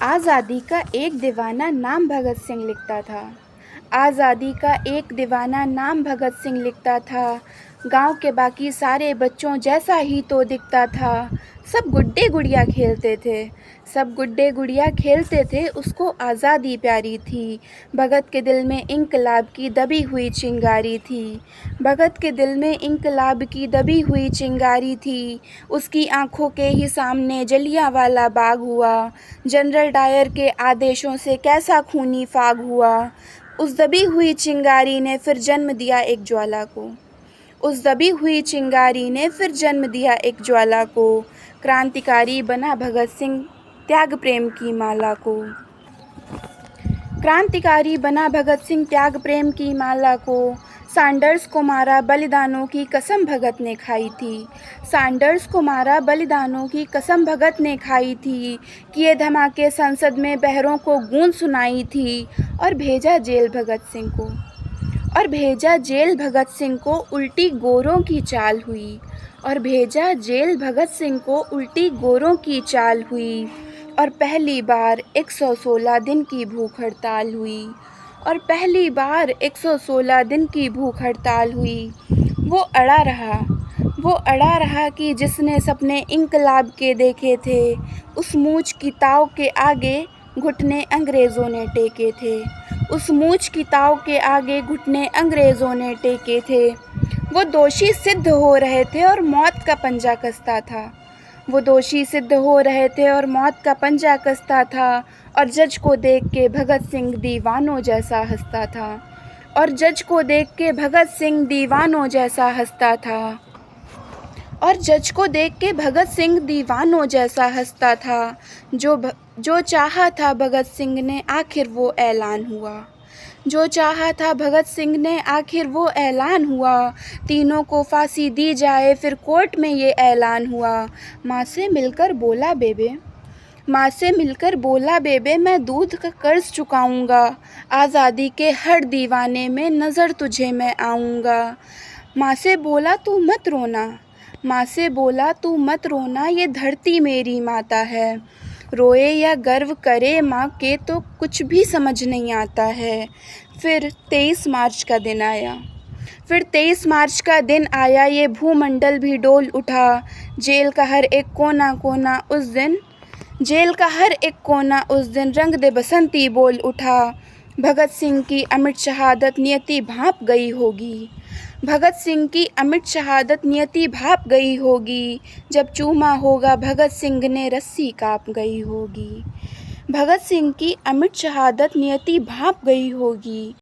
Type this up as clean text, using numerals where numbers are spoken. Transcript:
आज़ादी का एक दीवाना नाम भगत सिंह लिखता था। आज़ादी का एक दीवाना नाम भगत सिंह लिखता था। गांव के बाकी सारे बच्चों जैसा ही तो दिखता था। सब गुड्डे गुड़िया खेलते थे। सब गुड्डे गुड़िया खेलते थे, उसको आज़ादी प्यारी थी। भगत के दिल में इंकलाब की दबी हुई चिंगारी थी। भगत के दिल में इंकलाब की दबी हुई चिंगारी थी। उसकी आंखों के ही सामने जलियांवाला बाग हुआ। जनरल डायर के आदेशों से कैसा खूनी फाग हुआ। उस दबी हुई चिंगारी ने फिर जन्म दिया एक ज्वाला को। उस दबी हुई चिंगारी ने फिर जन्म दिया एक ज्वाला को। क्रांतिकारी बना भगत सिंह त्याग प्रेम की माला को। क्रांतिकारी बना भगत सिंह त्याग प्रेम की माला को। सैंडर्स को मारा, बलिदानों की कसम भगत ने खाई थी। सैंडर्स को मारा, बलिदानों की कसम भगत ने खाई थी। किए धमाके संसद में, बहरों को गूंज सुनाई थी। और भेजा जेल भगत सिंह को। और भेजा जेल भगत सिंह को, उल्टी गोरों की चाल हुई। और भेजा जेल भगत सिंह को, उल्टी गोरों की चाल हुई। और पहली बार 116 दिन की भूख हड़ताल हुई। और पहली बार 116 दिन की भूख हड़ताल हुई। वो अड़ा रहा। वो अड़ा रहा कि जिसने सपने इंकलाब के देखे थे, उस मूंछ की ताव के आगे घुटने अंग्रेज़ों ने टेके थे। उस मूंछ की ताव के आगे घुटने अंग्रेज़ों ने टेके थे। वो दोषी सिद्ध हो रहे थे और मौत का पंजा कसता था। वो दोषी सिद्ध हो रहे थे और मौत का पंजा कसता था। और जज को देख के भगत सिंह दीवानों जैसा हंसता था। और जज को देख के भगत सिंह दीवानों जैसा हंसता था। और जज को देख के भगत सिंह दीवानों जैसा हंसता था। जो चाहा था भगत सिंह ने, आखिर वो ऐलान हुआ। जो चाहा था भगत सिंह ने, आखिर वो ऐलान हुआ। तीनों को फांसी दी जाए, फिर कोर्ट में ये ऐलान हुआ। माँ से मिलकर बोला बेबे, माँ से मिलकर बोला बेबे, मैं दूध का कर्ज चुकाऊंगा। आज़ादी के हर दीवाने में नज़र तुझे मैं आऊँगा। माँ से बोला तू मत रोना। माँ से बोला तू मत रोना, ये धरती मेरी माता है। रोए या गर्व करे माँ के तो कुछ भी समझ नहीं आता है। फिर 23 मार्च का दिन आया। फिर 23 मार्च का दिन आया, ये भूमंडल भी डोल उठा। जेल का हर एक कोना कोना उस दिन, जेल का हर एक कोना उस दिन रंग दे बसंती बोल उठा। भगत सिंह की अमिट शहादत नियति भांप गई होगी। भगत सिंह की अमिट शहादत नियति भाप गई होगी। जब चूमा होगा भगत सिंह ने, रस्सी कांप गई होगी। भगत सिंह की अमिट शहादत नियति भाप गई होगी।